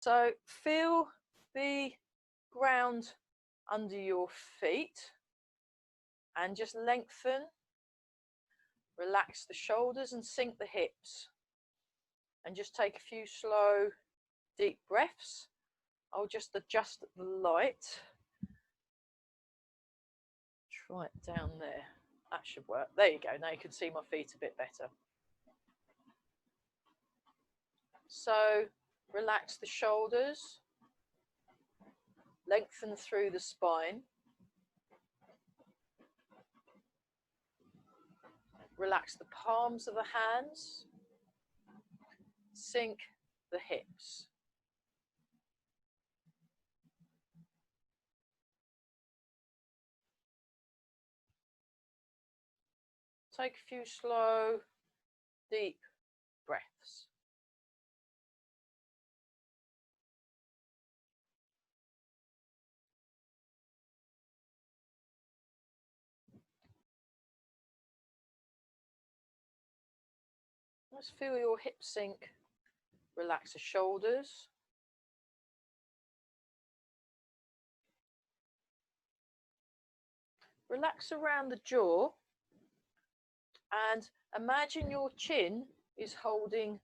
So feel the ground under your feet and just lengthen, relax the shoulders and sink the hips. And just take a few slow, deep breaths. I'll just adjust the light. Try it down there. That should work. There you go. Now you can see my feet a bit better. So relax the shoulders, lengthen through the spine. Relax the palms of the hands, sink the hips. Take a few slow, deep breaths. Just feel your hips sink. Relax the shoulders. Relax around the jaw and imagine your chin is holding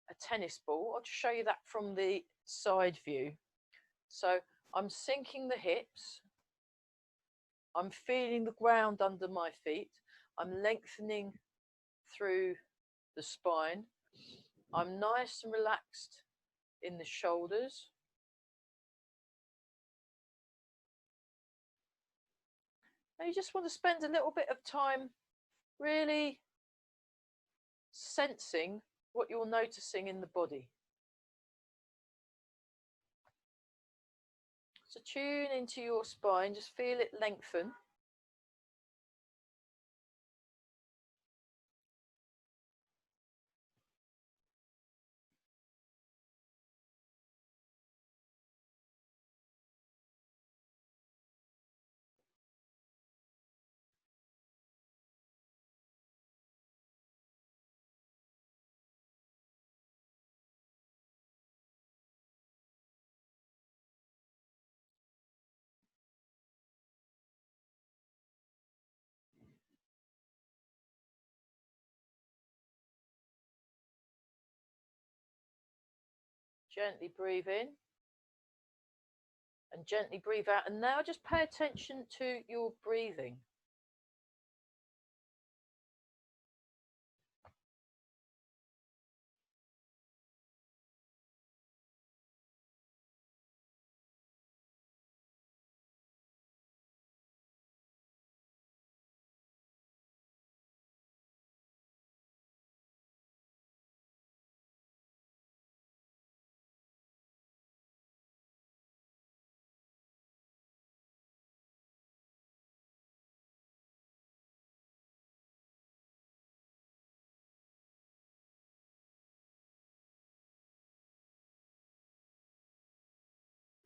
a tennis ball. I'll just show you that from the side view. So I'm sinking the hips. I'm feeling the ground under my feet. I'm lengthening through the spine. I'm nice and relaxed in the shoulders. Now you just want to spend a little bit of time really sensing what you're noticing in the body. So tune into your spine, just feel it lengthen. Gently breathe in and gently breathe out. And now just pay attention to your breathing.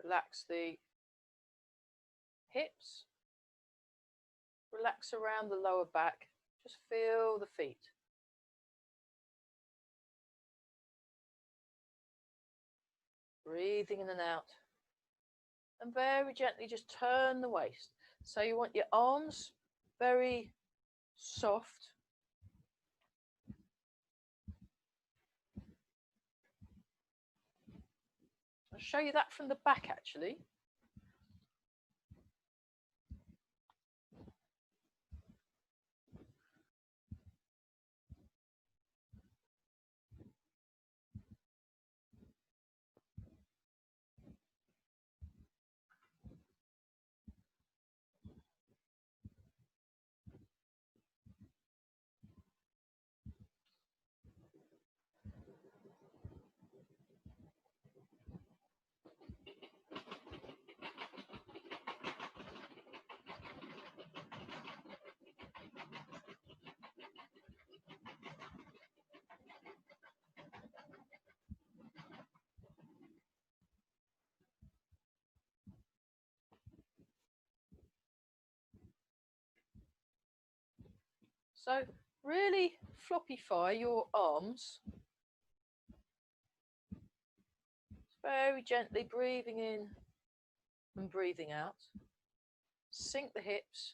Relax the hips. Relax around the lower back. Just feel the feet. Breathing in and out. And very gently just turn the waist. So you want your arms very soft. I'll show you that from the back actually. So really floppify your arms. Very gently breathing in and breathing out. Sink the hips.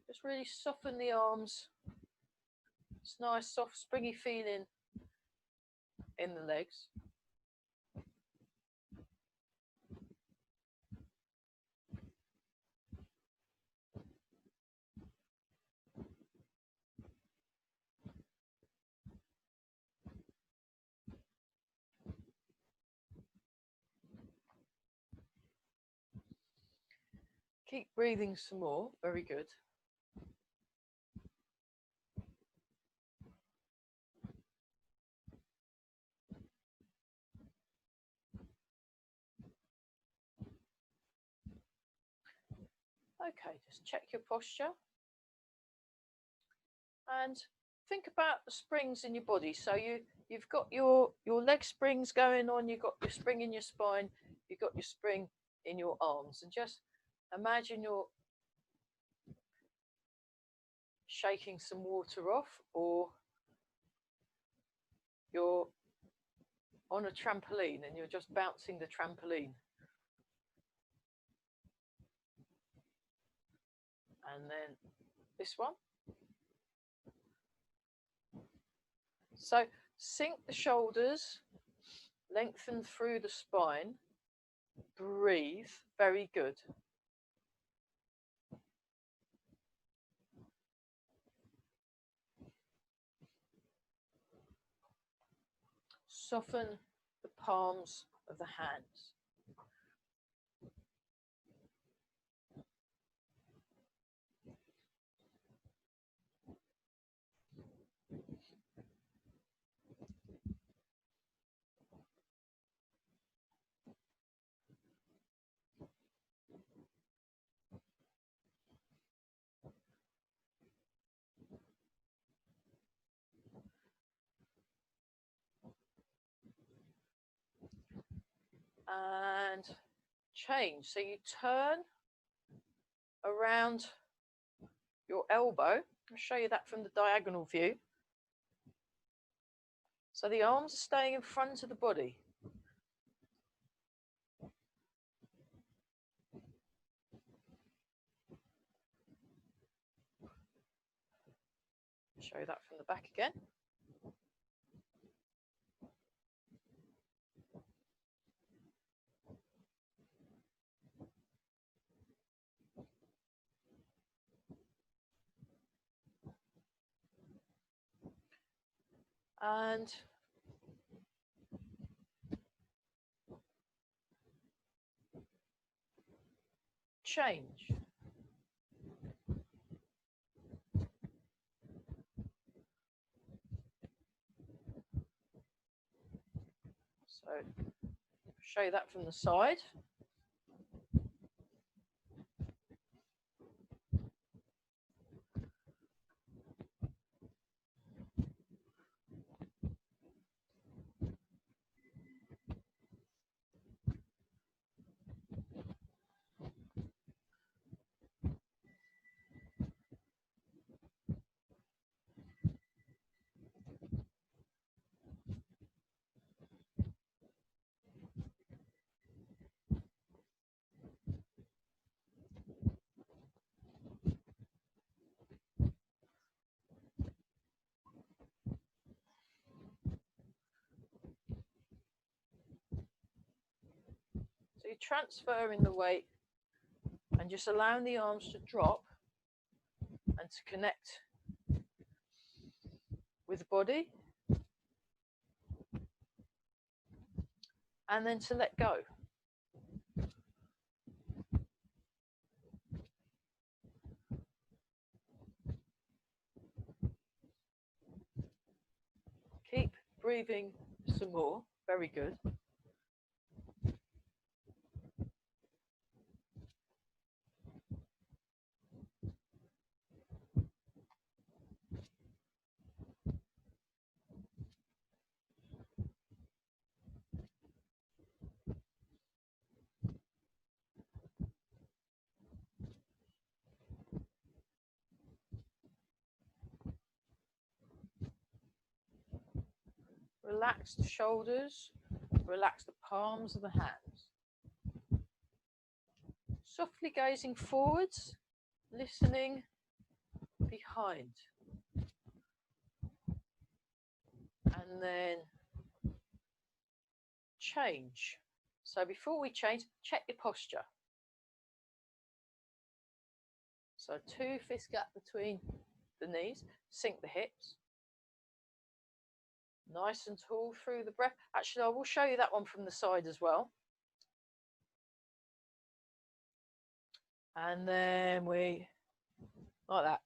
Just really soften the arms. It's nice, soft, springy feeling in the legs. Keep breathing some more. Very good. Okay, just check your posture. And think about the springs in your body. So you've got your leg springs going on, you've got your spring in your spine, you've got your spring in your arms. And just imagine you're shaking some water off, or you're on a trampoline and you're just bouncing the trampoline. And then this one. So sink the shoulders, lengthen through the spine, breathe, very good. Soften the palms of the hands. And change. So you turn around your elbow. I'll show you that from the diagonal view. So the arms are staying in front of the body. Show that from the back again. And change. So show you that from the side. So you're transferring the weight and just allowing the arms to drop and to connect with the body, and then to let go. Keep breathing some more. Very good. Relax the shoulders, relax the palms of the hands. Softly gazing forwards, listening behind. And then change. So before we change, check your posture. So 2 fist gap between the knees, sink the hips. Nice and tall through the breath. Actually, I will show you that one from the side as well. And then we, like that.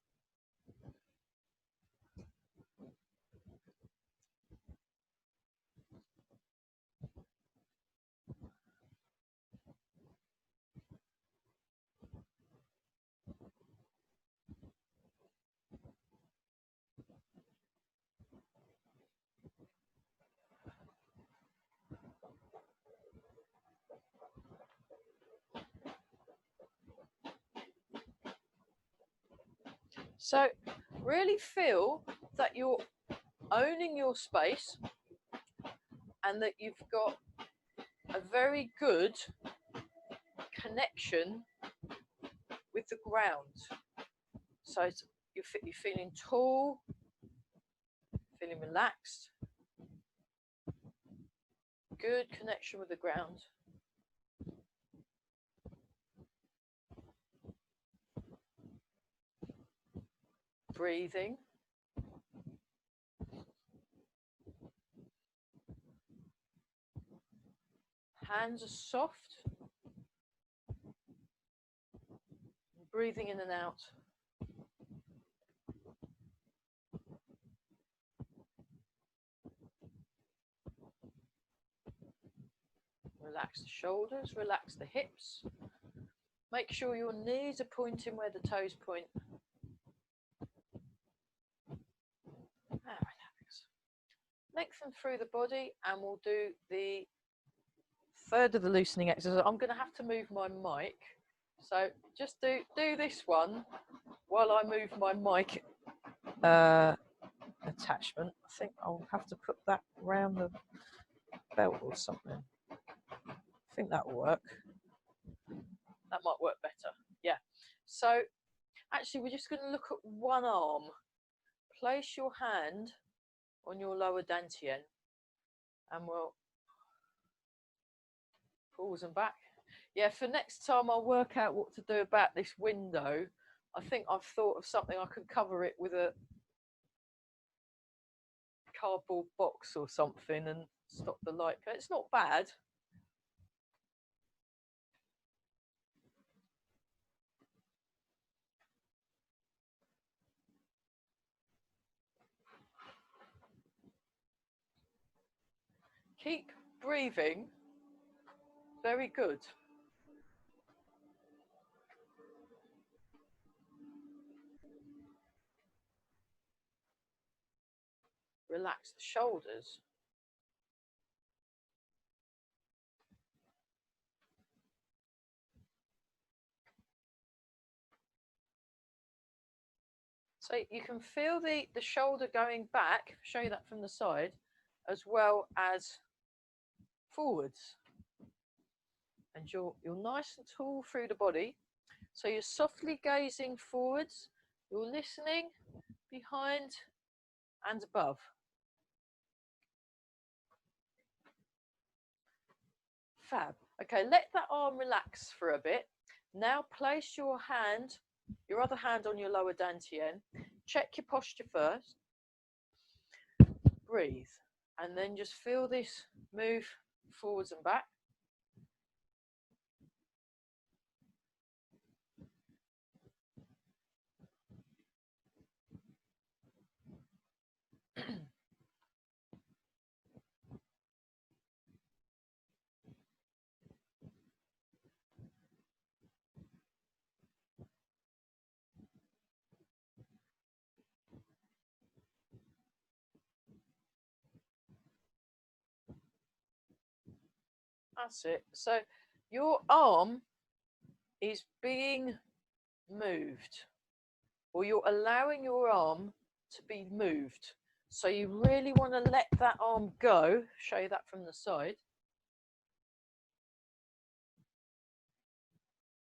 So really feel that you're owning your space and that you've got a very good connection with the ground. So you're feeling tall, feeling relaxed, good connection with the ground. Breathing. Hands are soft. Breathing in and out. Relax the shoulders, relax the hips. Make sure your knees are pointing where the toes point. Relax. Lengthen through the body, and we'll do the third of the loosening exercise. I'm going to have to move my mic, so just do this one while I move my mic attachment. I think I'll have to put that around the belt or something. I think that will work. That might work better. Yeah. So actually, we're just going to look at one arm. Place your hand on your lower dantian, and we'll pause and back. Yeah, for next time I'll work out what to do about this window. I think I've thought of something. I could cover it with a cardboard box or something and stop the light. It's not bad. Keep breathing. Very good. Relax the shoulders. So you can feel the shoulder going back, show you that from the side, as well as forwards. And you're nice and tall through the body. So you're softly gazing forwards, you're listening behind and above. Fab. Okay, let that arm relax for a bit. Now place your other hand on your lower dantian. Check your posture first. Breathe. And then just feel this move forwards and back. That's it. So your arm is being moved, or you're allowing your arm to be moved. So you really want to let that arm go. Show you that from the side.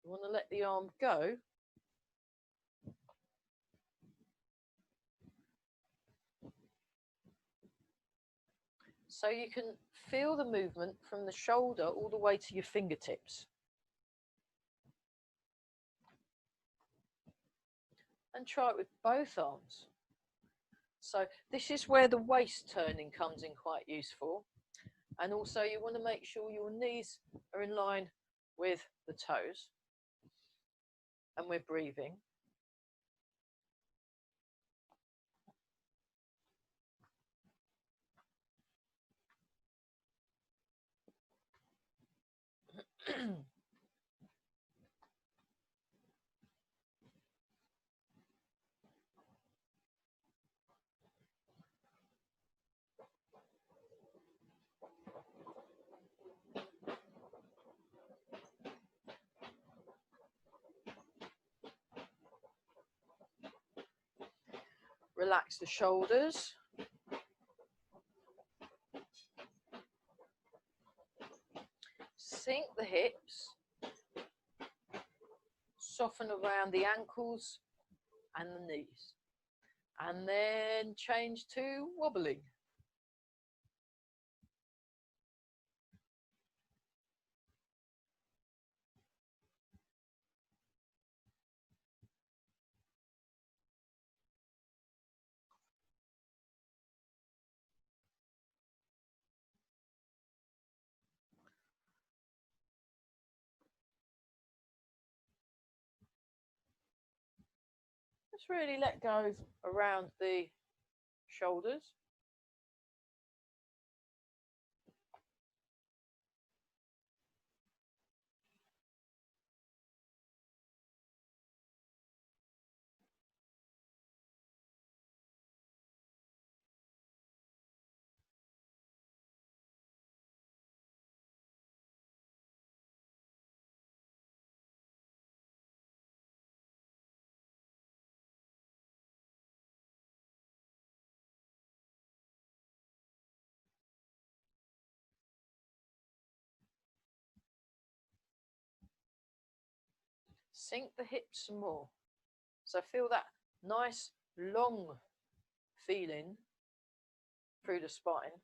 You want to let the arm go. So you can feel the movement from the shoulder all the way to your fingertips. And try it with both arms. So this is where the waist turning comes in quite useful. And also you want to make sure your knees are in line with the toes. And we're breathing. Relax the shoulders. Sink the hips. Soften around the ankles and the knees. And then change to wobbling. Just really let go around the shoulders. Sink the hips some more. So feel that nice long feeling through the spine.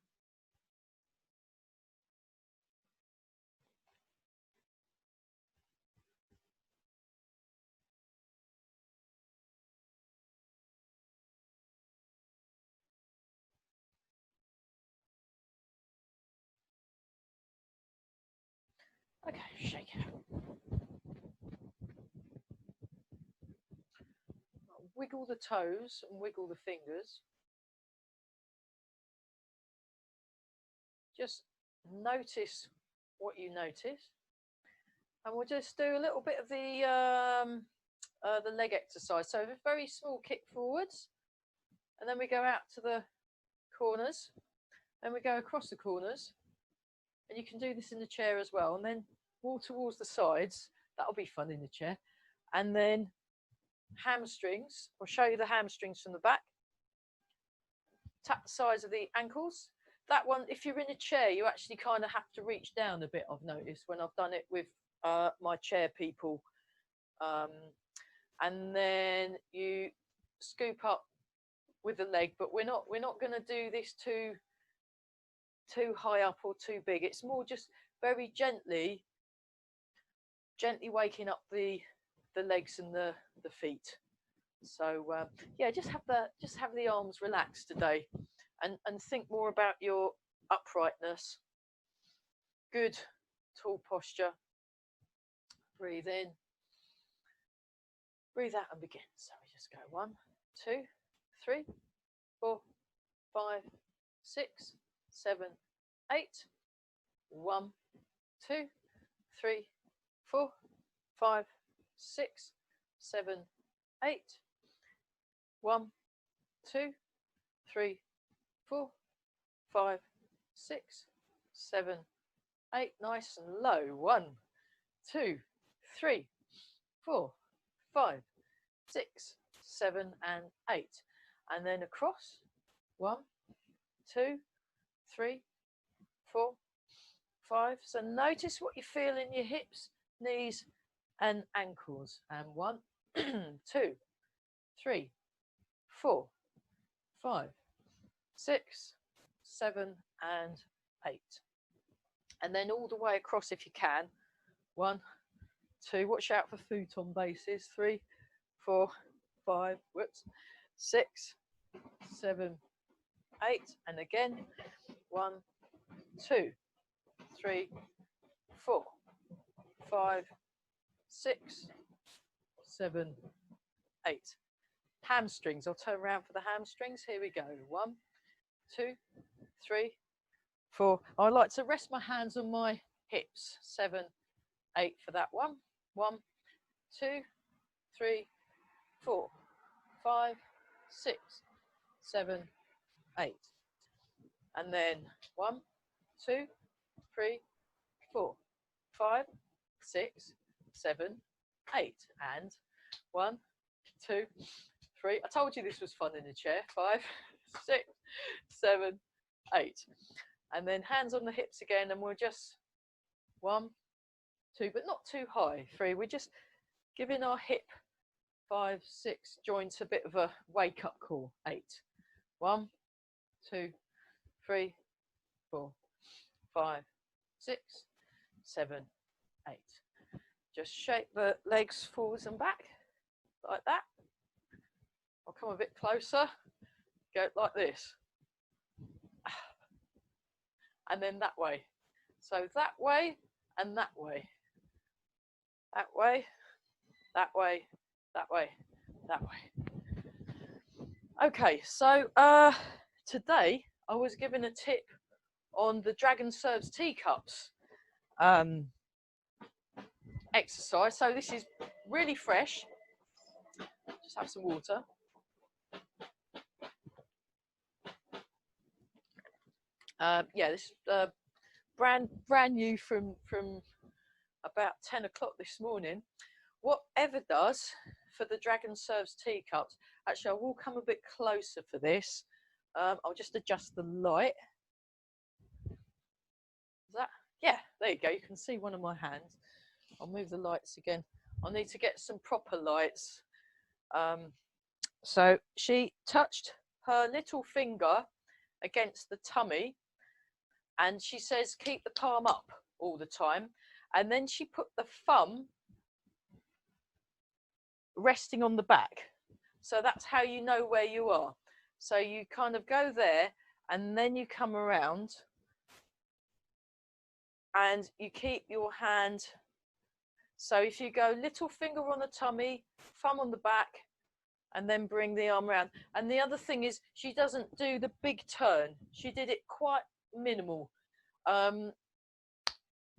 Okay, shake it out. Wiggle the toes and wiggle the fingers. Just notice what you notice. And we'll just do a little bit of the leg exercise. So a very small kick forwards. And then we go out to the corners. Then we go across the corners. And you can do this in the chair as well. And then walk towards the sides. That'll be fun in the chair. And then hamstrings. I'll show you the hamstrings from the back. Tap the sides of the ankles. That one, if you're in a chair, you actually kind of have to reach down a bit, I've noticed when I've done it with my chair people. And then you scoop up with the leg, but we're not going to do this too high up or too big. It's more just very gently waking up the legs and the feet. So yeah, just have the arms relaxed today, and think more about your uprightness. Good tall posture. Breathe in, breathe out, and begin. So we just go 1, 2, 3, 4, 5, 6, 7, 8. 1, 2, 3, 4, 5, 6, 7, 8. 1, 2, 3, 4, 5, 6, 7, 8. Nice and low. 1, 2, 3, 4, 5, 6, 7, and 8. And then across. 1, 2, 3, 4, 5. So notice what you feel in your hips, knees, and ankles. And 1, 2, 3, 4, 5, 6, 7, and 8. And then all the way across if you can. 1, 2, watch out for futon bases. 3, 4, 5, whoops, 6, 7, 8. And again, 1, 2, 3, 4, 5, 6, 7, 8. Hamstrings. I'll turn around for the hamstrings. Here we go. 1, 2, 3, 4. I like to rest my hands on my hips. 7, 8 for that one. 1, 2, 3, 4, 5, 6, 7, 8. And then 1, 2, 3, 4, 5, 6, 7, 8. And 1, 2, 3. I told you this was fun in the chair. 5, 6, 7, 8. And then hands on the hips again, and we'll just 1, 2, but not too high. 3. We're just giving our hip 5, 6 joints a bit of a wake up call. 8. 1, 2, 3, 4, 5, 6, 7, 8. Just shake the legs forwards and back like that. I'll come a bit closer. Go like this. And then that way. So that way and that way. That way, that way, that way, that way. Okay, so today I was given a tip on the Dragon Serves Teacups exercise. So this is really fresh. Just have some water. Yeah, this is brand new from about 10 o'clock this morning. What Eva does for the Dragon Serves Teacups, actually I will come a bit closer for this. I'll just adjust the light. Is that? Yeah, there you go. You can see one of my hands. I'll move the lights again. I'll need to get some proper lights. So she touched her little finger against the tummy, and she says keep the palm up all the time, and then she put the thumb resting on the back. So that's how you know where you are. So you kind of go there and then you come around and you keep your hand. So if you go little finger on the tummy, thumb on the back, and then bring the arm around. And the other thing is she doesn't do the big turn. She did it quite minimal.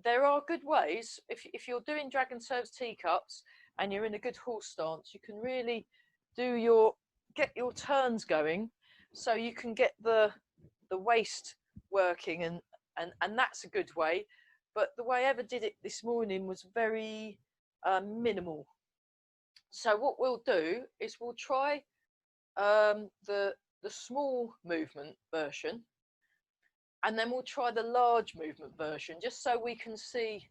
There are good ways, if you're doing Dragon Serves Teacups and you're in a good horse stance, you can really get your turns going, so you can get the waist working, and that's a good way. But the way Eva did it this morning was very minimal. So what we'll do is we'll try the small movement version, and then we'll try the large movement version, just so we can see,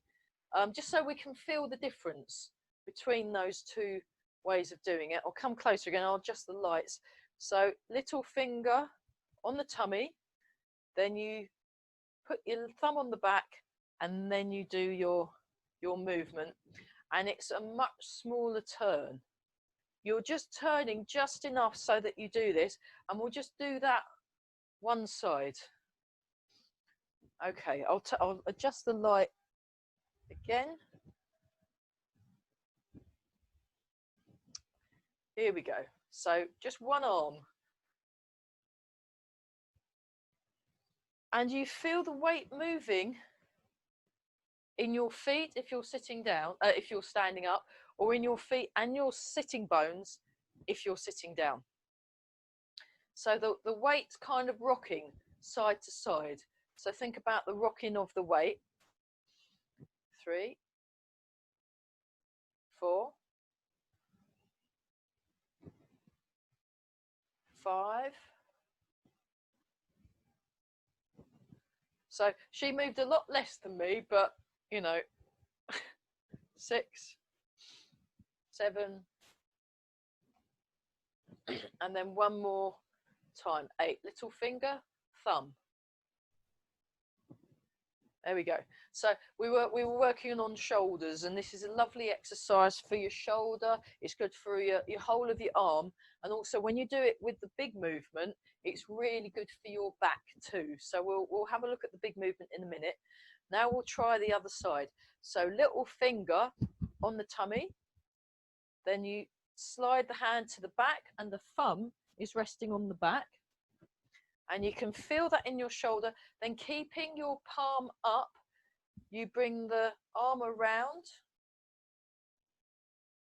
just so we can feel the difference between those two ways of doing it. I'll come closer again. I'll adjust the lights. So little finger on the tummy, then you put your thumb on the back, and then you do your movement, and it's a much smaller turn. You're just turning just enough so that you do this, and we'll just do that one side. Okay, I'll adjust the light again. Here we go. So just one arm. And you feel the weight moving in your feet if you're sitting down, if you're standing up, or in your feet and your sitting bones if you're sitting down. So the weight's kind of rocking side to side. So think about the rocking of the weight. 3, 4, 5. So she moved a lot less than me, but you know, 6, 7, and then one more time, 8. Little finger, thumb. There we go. So we were working on shoulders, and this is a lovely exercise for your shoulder. It's good for your whole of your arm, and also when you do it with the big movement, it's really good for your back too. So we'll have a look at the big movement in a minute. Now we'll try the other side. So little finger on the tummy, then you slide the hand to the back, and the thumb is resting on the back. And you can feel that in your shoulder. Then keeping your palm up, you bring the arm around,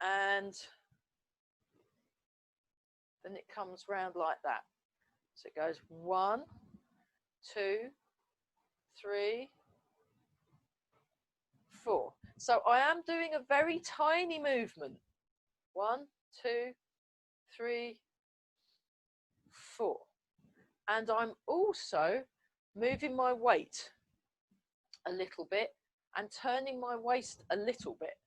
and then it comes round like that. So it goes 1, 2, 3, 4. So I am doing a very tiny movement. 1, 2, 3, 4. And I'm also moving my weight a little bit and turning my waist a little bit.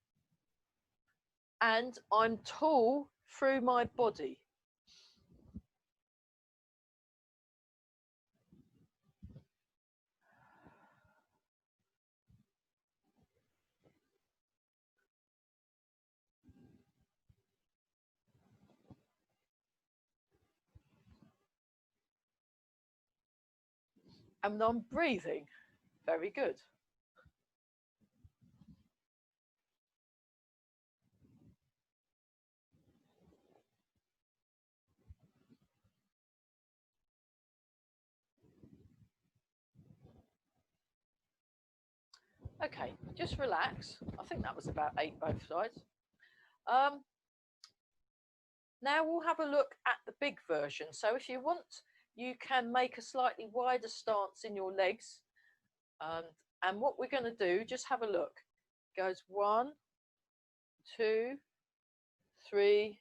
And I'm tall through my body. And I'm breathing. Very good. Okay, just relax. I think that was about 8 both sides. Now we'll have a look at the big version. So if you want, you can make a slightly wider stance in your legs. And what we're going to do, just have a look. It goes 1, 2, 3,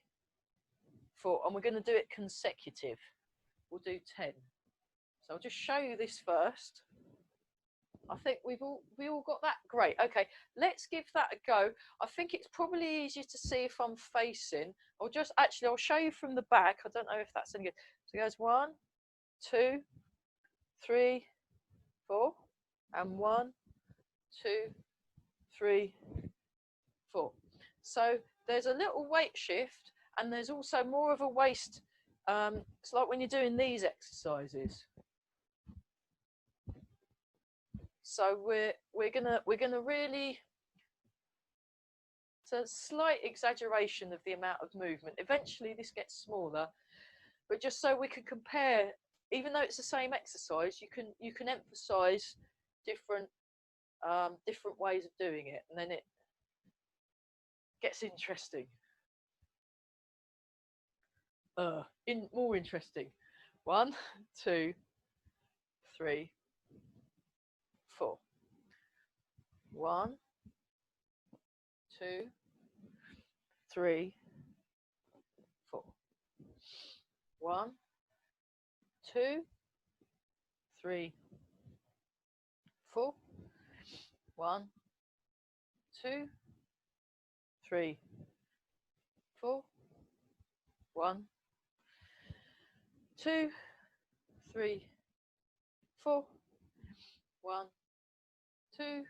4. And we're going to do it consecutive. We'll do 10. So I'll just show you this first. I think we all got that. Great. Okay, let's give that a go. I think it's probably easier to see if I'm facing. I'll show you from the back. I don't know if that's any good. So it goes 1, 2, 3, 4, and 1, 2, 3, 4. So there's a little weight shift, and there's also more of a waist. It's like when you're doing these exercises. So we're gonna really, it's a slight exaggeration of the amount of movement. Eventually this gets smaller, but just so we can compare, even though it's the same exercise, you can emphasize different ways of doing it, and then it gets interesting. More interesting. 1, 2, 3, 4. 1, 2, 3, 4. 1, 2, 3, 4. 1, 2, 3, 4. 1, 2, 3, 4. 1, 2,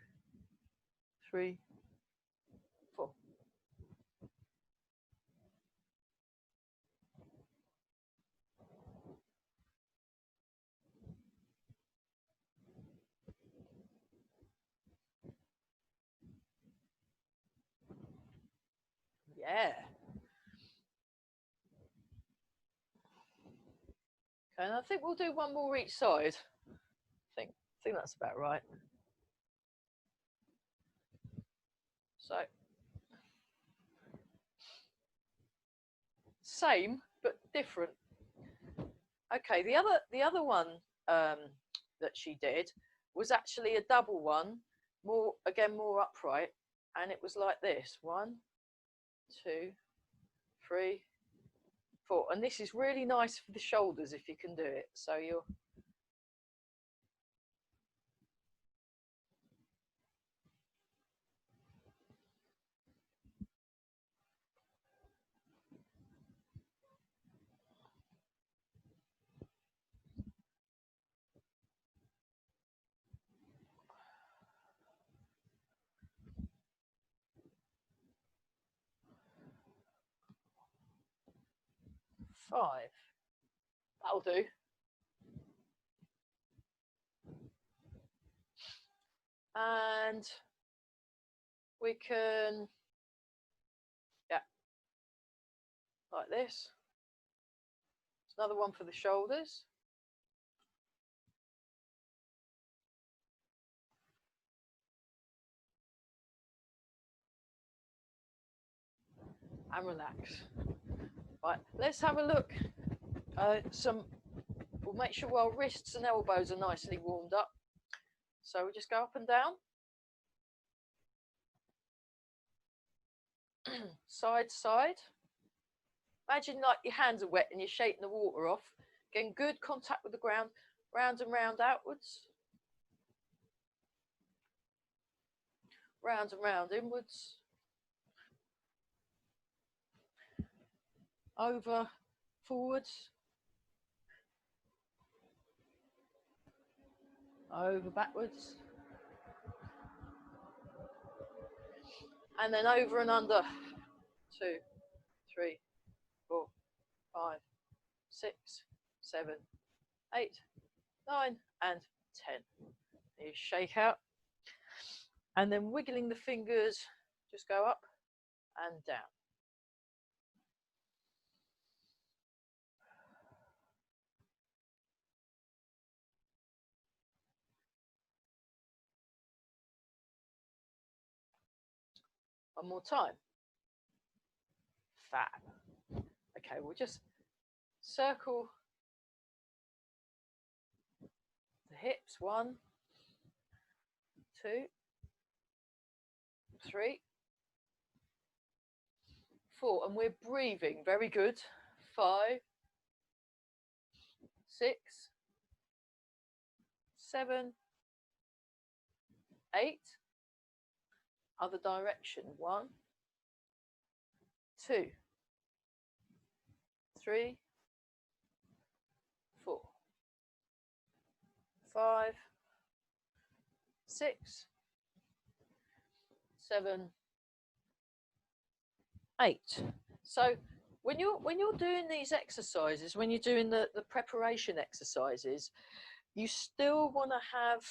3, 4. Yeah. Okay, and I think we'll do one more each side. I think that's about right. So same but different. Okay, the other one that she did was actually a double one, more upright, and it was like this: 1, 2, 3, 4. And this is really nice for the shoulders if you can do it. So you're 5. That'll do. And we can, yeah, like this. Another one for the shoulders. And relax. Right, let's have a look. We'll make sure our wrists and elbows are nicely warmed up. So we just go up and down. Side to side. Imagine like your hands are wet and you're shaking the water off. Getting good contact with the ground, round and round outwards. Round and round inwards. Over, forwards. Over, backwards. And then over and under. 2, 3, 4, 5, 6, 7, 8, 9, and 10. You shake out. And then wiggling the fingers, just go up and down. One more time. Fab. Okay, we'll just circle the hips. 1, 2, 3, 4. And we're breathing. Very good. 5, 6, 7, 8. Other direction. 1, 2, 3, 4, 5, 6, 7, 8. So when you're doing these exercises, when you're doing the preparation exercises, you still want to have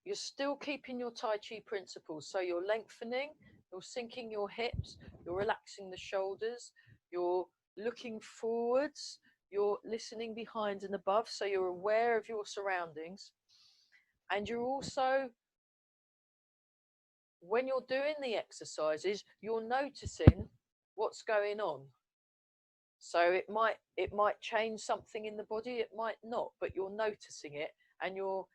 you're still keeping your Tai Chi principles. So you're lengthening, you're sinking your hips, you're relaxing the shoulders, you're looking forwards, you're listening behind and above, so you're aware of your surroundings. And you're also, when you're doing the exercises, you're noticing what's going on. So it might change something in the body, it might not, but you're noticing it, and you're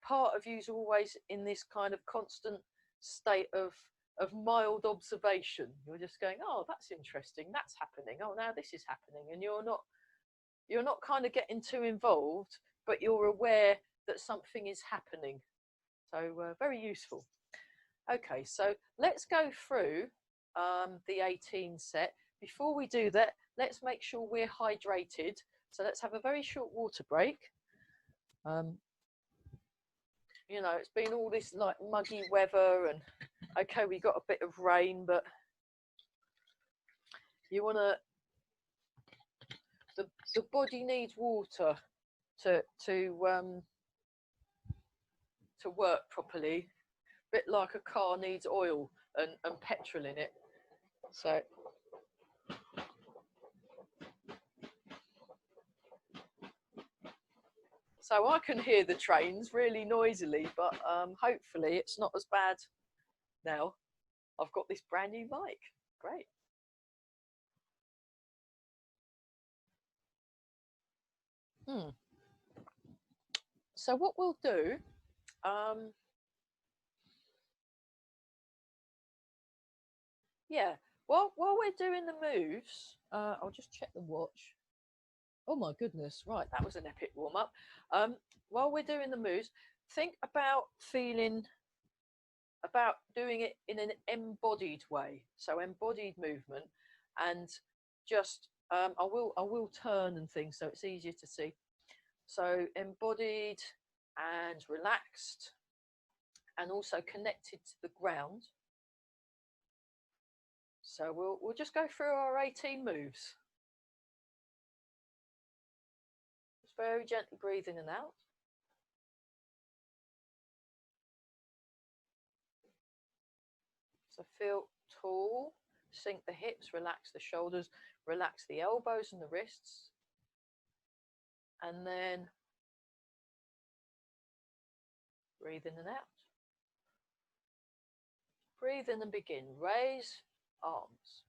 part of you's always in this kind of constant state of mild observation. You're just going, oh, that's interesting, that's happening, oh, now this is happening, and you're not kind of getting too involved, but you're aware that something is happening. So very useful. Okay, so let's go through the 18 set. Before we do that, let's make sure we're hydrated. So let's have a very short water break. You know, it's been all this like muggy weather, and okay, we got a bit of rain, but you want to, the body needs water to work properly, a bit like a car needs oil and petrol in it. So I can hear the trains really noisily, but hopefully it's not as bad now. I've got this brand new mic. Great. So what we'll do, yeah, while we're doing the moves, I'll just check the watch. Oh my goodness, right, that was an epic warm-up. While we're doing the moves, think about doing it in an embodied way. So embodied movement, and just I will turn and things so it's easier to see. So embodied and relaxed, and also connected to the ground. So we'll just go through our 18 moves. Just very gently breathe in and out. So feel tall, sink the hips, relax the shoulders, relax the elbows and the wrists. And then breathe in and out. Breathe in and begin. Raise arms.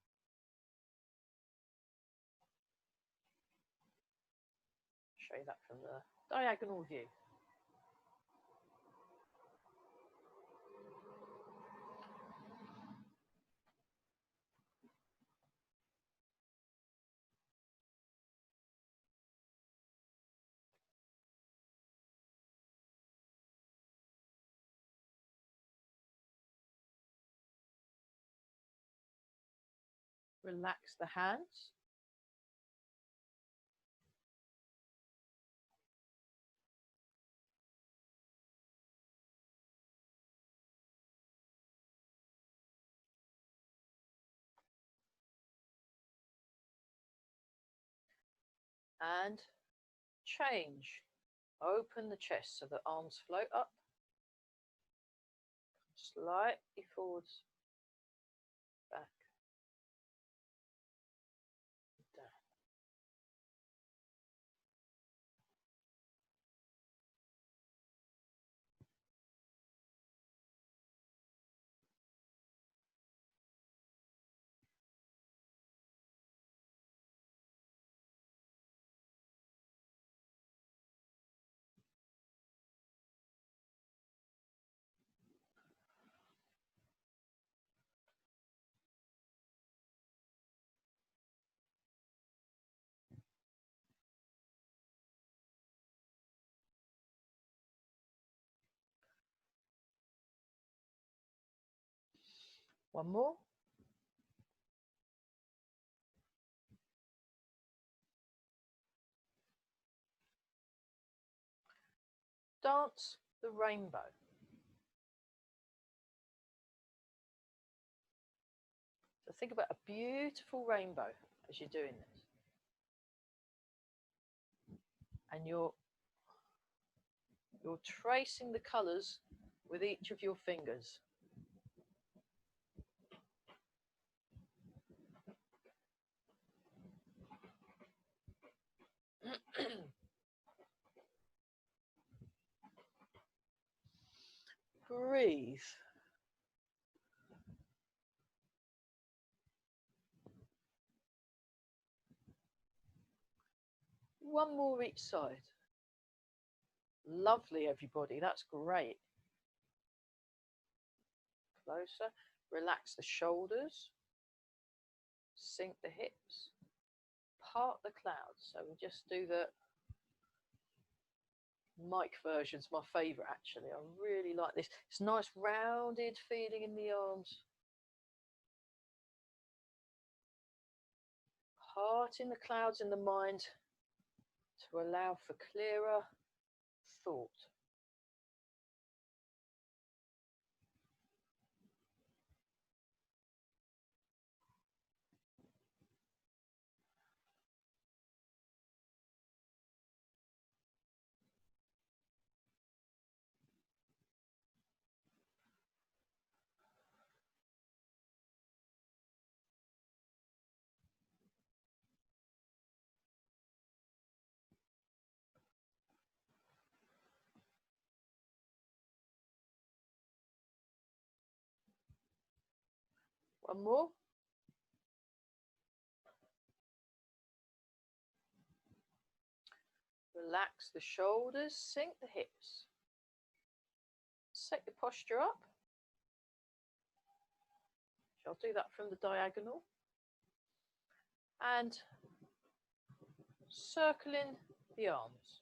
Show you that from the diagonal view. Relax the hands. And change. Open the chest so the arms float up. Slightly forwards, back, down. One more. Dance the rainbow. So think about a beautiful rainbow as you're doing this. And you're tracing the colours with each of your fingers. Breathe. One more each side. Lovely, everybody. That's great. Closer. Relax the shoulders. Sink the hips. Part the clouds. So we just do the mic version's my favourite, actually. I really like this. It's nice rounded feeling in the arms. Parting the clouds in the mind to allow for clearer thought. One more. Relax the shoulders, sink the hips. Set your posture up. I'll do that from the diagonal. And circling the arms.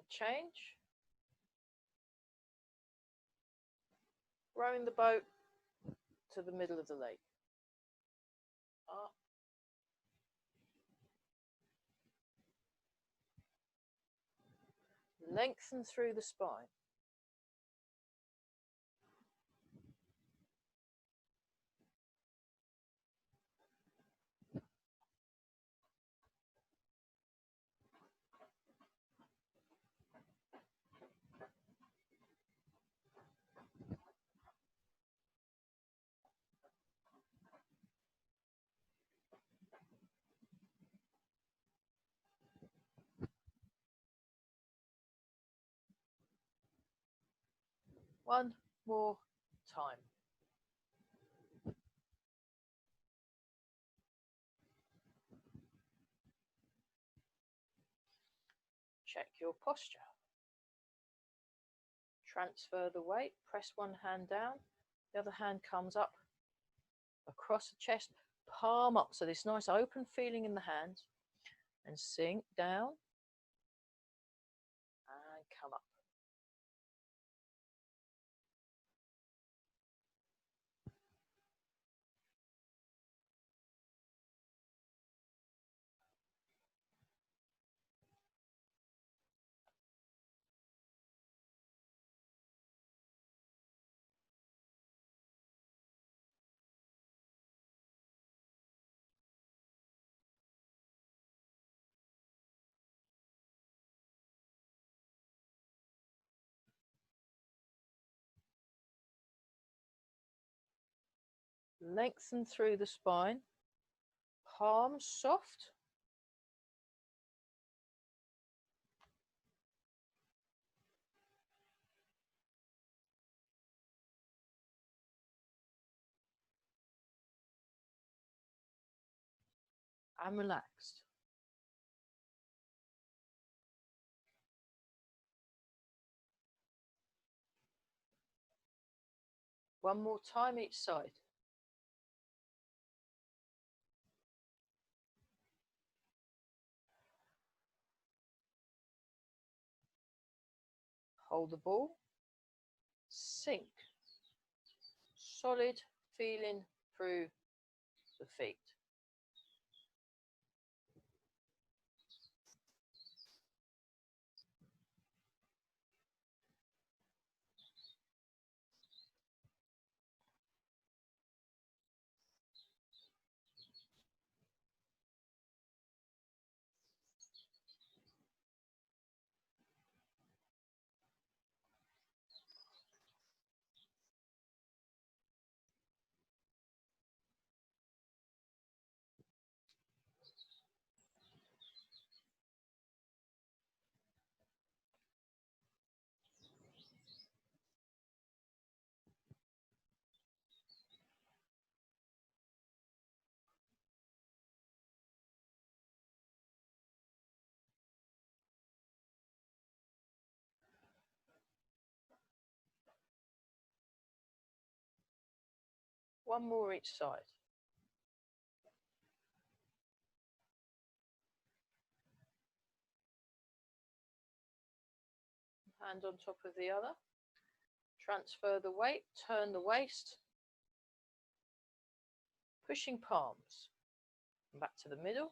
change. Rowing the boat to the middle of the lake. Up. Lengthen through the spine. One more time. Check your posture. Transfer the weight, press one hand down, the other hand comes up across the chest, palm up, so this nice open feeling in the hands, and sink down and come up. Lengthen through the spine, palms soft. And relaxed. One more time each side. Hold the ball, sink, solid feeling through the feet. One more each side. Hand on top of the other. Transfer the weight, turn the waist, pushing palms. Back to the middle.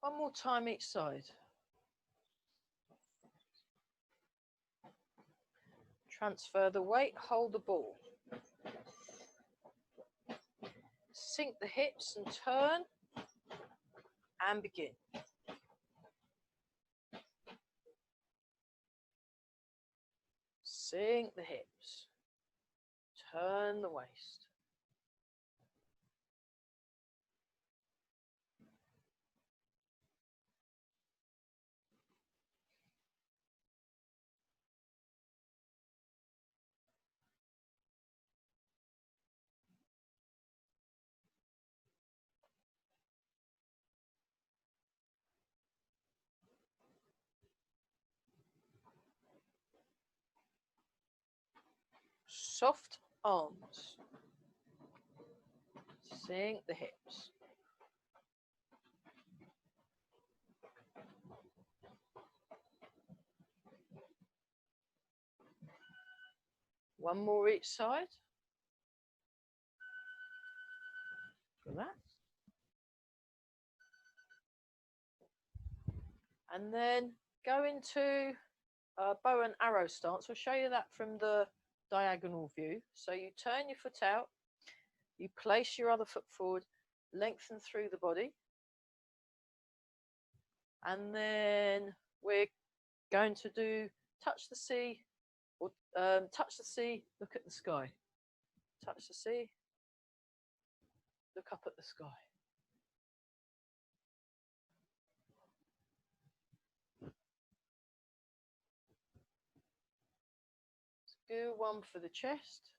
One more time each side. Transfer the weight, hold the ball. Sink the hips and turn and begin. Sink the hips. Turn the waist. Soft arms. Sink the hips. One more each side. Relax. And then go into bow and arrow stance. We'll show you that from the diagonal view. So you turn your foot out, you place your other foot forward, lengthen through the body. And then we're going to do touch the sea, or touch the sea, look at the sky. Touch the sea, look up at the sky. Let's do one for the chest.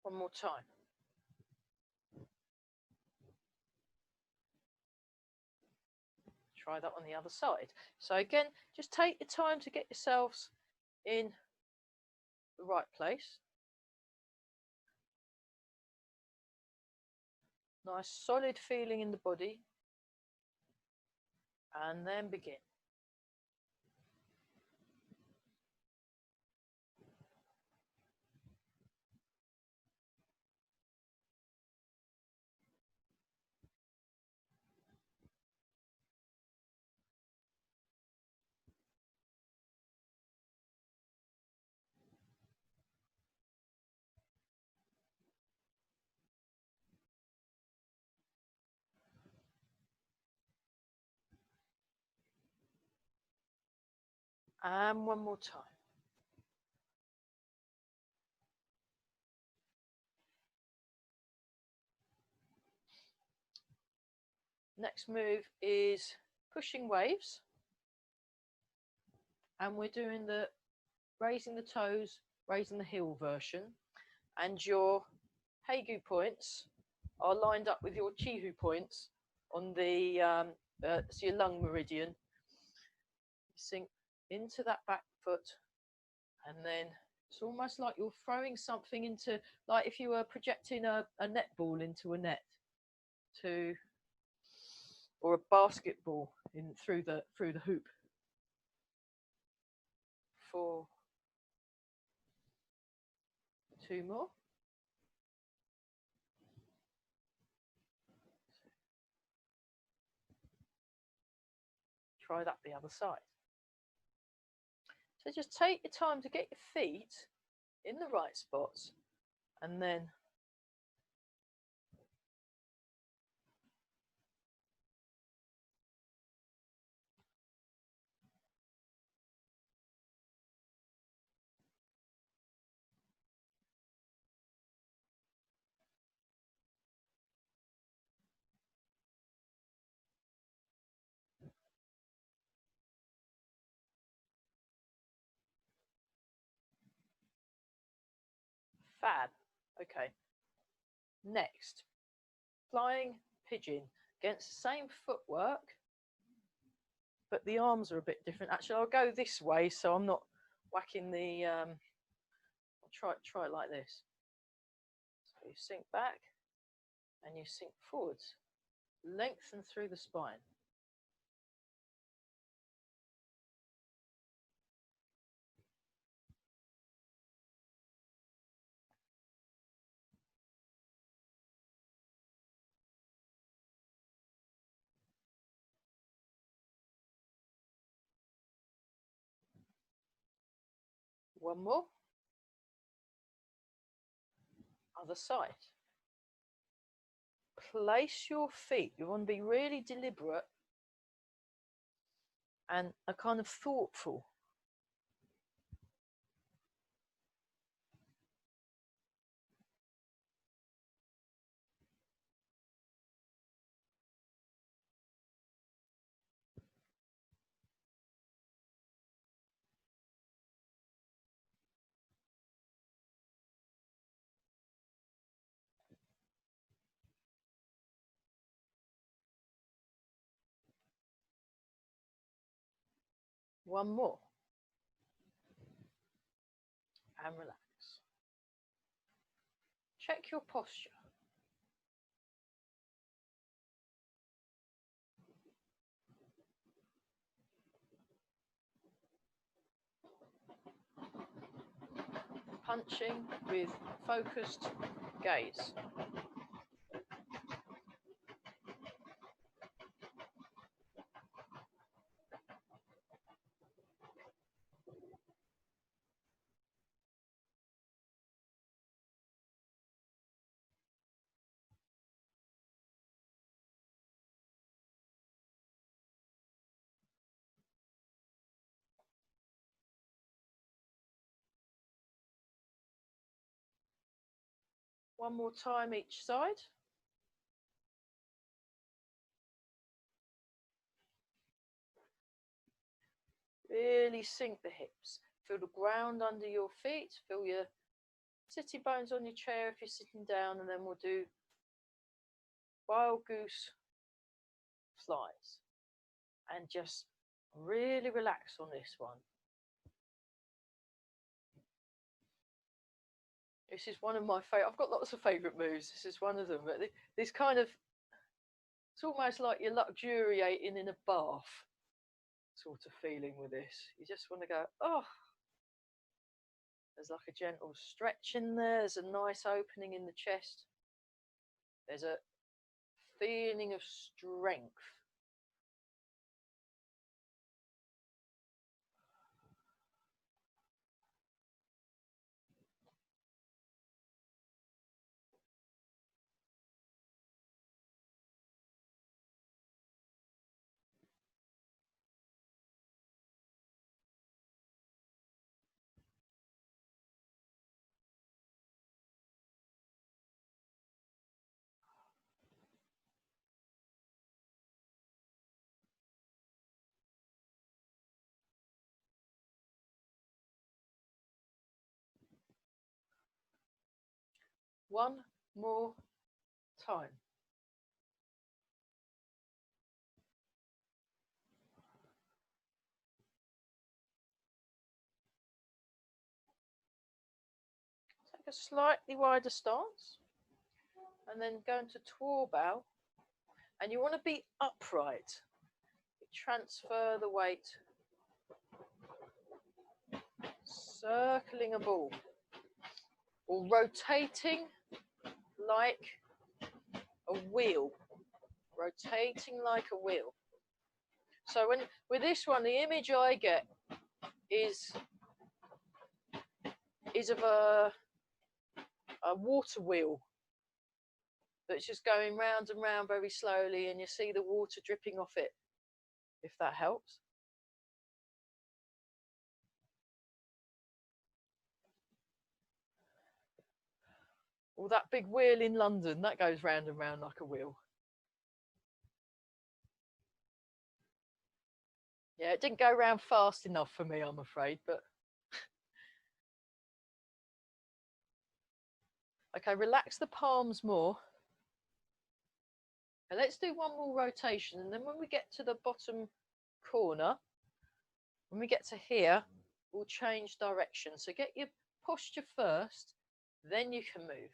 One more time. Try that on the other side. So again, just take your time to get yourselves in the right place. Nice solid feeling in the body. And then begin. And one more time. Next move is pushing waves. And we're doing the raising the toes, raising the heel version. And your Heigu points are lined up with your Chihu points on the so your lung meridian. You sink into that back foot, and then it's almost like you're throwing something into, like if you were projecting a netball into a net, or a basketball in through the hoop. 4, 2 more. Try that the other side. So just take your time to get your feet in the right spots, and then fab. Okay. Next, flying pigeon against the same footwork, but the arms are a bit different. Actually, I'll go this way so I'm not whacking the. I'll try it like this. So you sink back and you sink forwards, lengthen through the spine. One more. Other side. Place your feet. You want to be really deliberate and a kind of thoughtful. One more. And relax. Check your posture. Punching with focused gaze. One more time each side. Really sink the hips. Feel the ground under your feet. Feel your sitting bones on your chair if you're sitting down, and then we'll do wild goose flies. And just really relax on this one. This is one of my favorite. I've got lots of favorite moves. This is one of them. But this kind of, it's almost like you're luxuriating in a bath sort of feeling with this. You just want to go, oh. There's like a gentle stretch in there. There's a nice opening in the chest. There's a feeling of strength. One more time. Take a slightly wider stance and then go into twirl bow. And you want to be upright. Transfer the weight. Circling a ball. Or rotating like a wheel. Rotating like a wheel. So with this one, the image I get is of a water wheel that's just going round and round very slowly, and you see the water dripping off it, if that helps. Or that big wheel in London, that goes round and round like a wheel. Yeah, it didn't go round fast enough for me, I'm afraid, but okay, relax the palms more. And let's do one more rotation, and then when we get to the bottom corner, when we get to here, we'll change direction. So get your posture first, then you can move.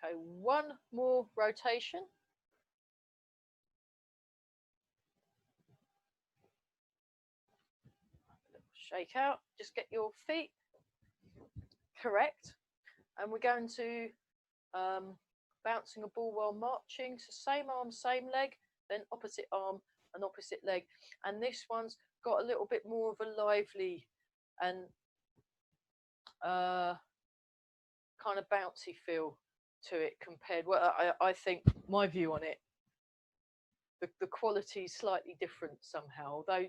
Okay, one more rotation. Shake out, just get your feet correct. And we're going to bouncing a ball while marching. So same arm, same leg, then opposite arm and opposite leg. And this one's got a little bit more of a lively and kind of bouncy feel to it compared. Well, I think my view on it, the quality is slightly different somehow, although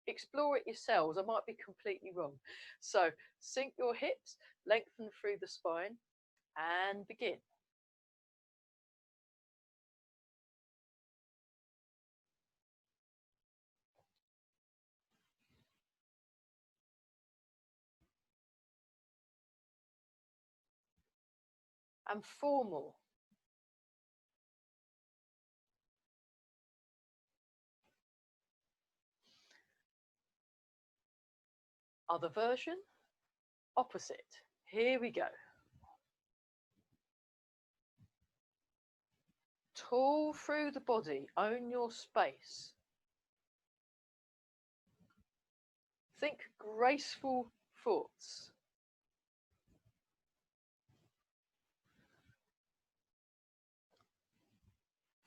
explore it yourselves. I might be completely wrong. So sink your hips, lengthen through the spine, and begin. And four more. Other version, opposite. Here we go. Tall through the body, own your space. Think graceful thoughts.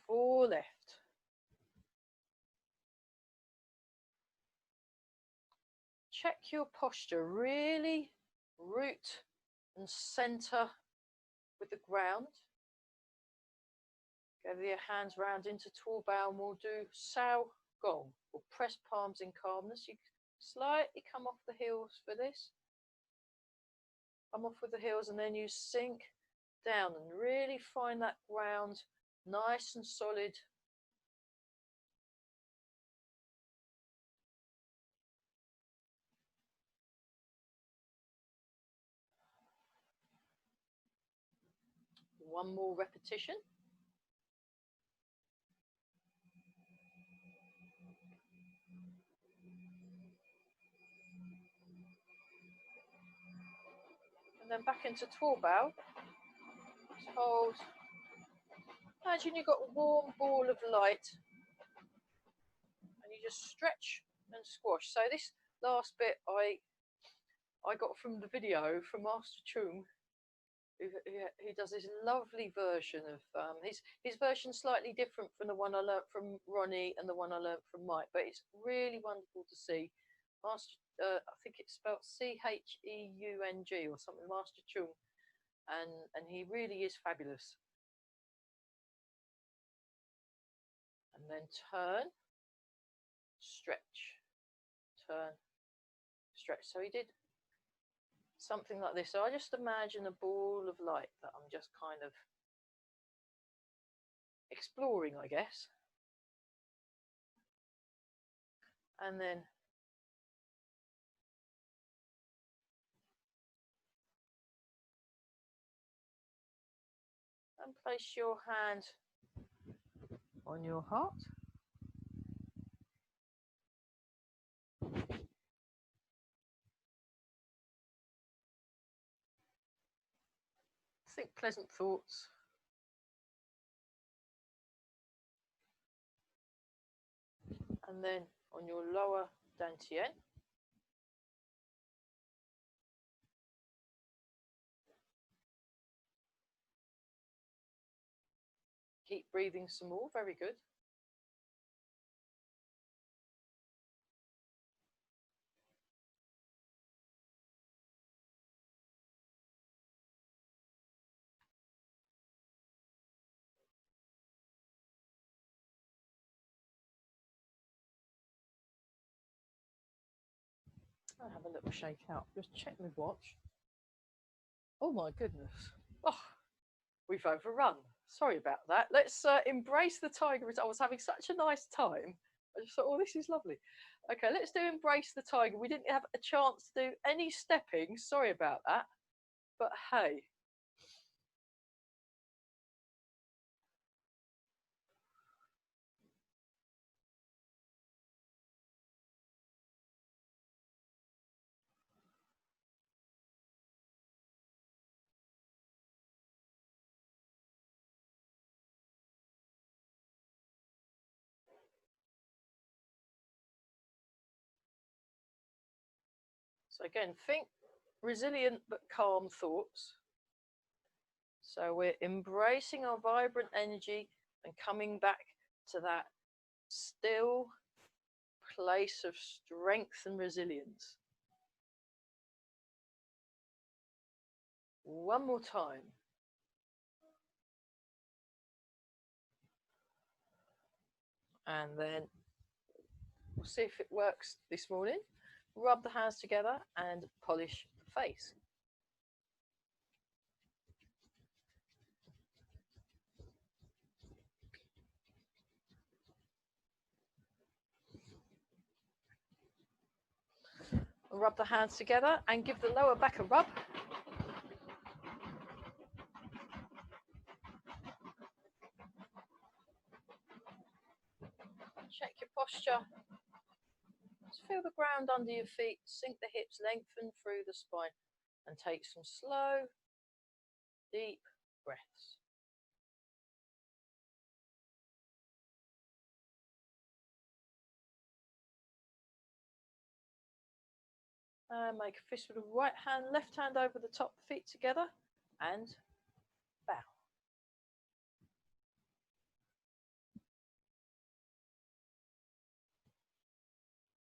Four left. Check your posture, really root and center with the ground. Gather your hands round into tall bow and we'll do Sao Gong. We'll press palms in calmness. You slightly come off the heels for this. Come off with the heels and then you sink down and really find that ground nice and solid. One more repetition. And then back into tall bow. Just hold. Imagine you've got a warm ball of light and you just stretch and squash. So this last bit I got from the video from Master Chung, who does this lovely version of his version slightly different from the one I learnt from Ronnie and the one I learnt from Mike, but it's really wonderful to see. Master, I think it's spelled Cheung or something, Master Chung, and he really is fabulous. And then turn, stretch, turn, stretch. So he did something like this. So I just imagine a ball of light that I'm just kind of exploring, I guess. And then and place your hand on your heart. Think pleasant thoughts. And then on your lower dantian. Keep breathing some more, very good. I'll have a little shake out. Just check my watch. Oh my goodness. Oh, we've overrun. Sorry about that. Let's embrace the tiger. I was having such a nice time. I just thought, oh, this is lovely. Okay, let's do embrace the tiger. We didn't have a chance to do any stepping. Sorry about that. But hey. So again, think resilient but calm thoughts. So we're embracing our vibrant energy and coming back to that still place of strength and resilience. One more time. And then we'll see if it works this morning. Rub the hands together and polish the face. Rub the hands together and give the lower back a rub. Check your posture. Just feel the ground under your feet, sink the hips, lengthen through the spine, and take some slow, deep breaths. And make a fist with the right hand, left hand over the top, feet together, and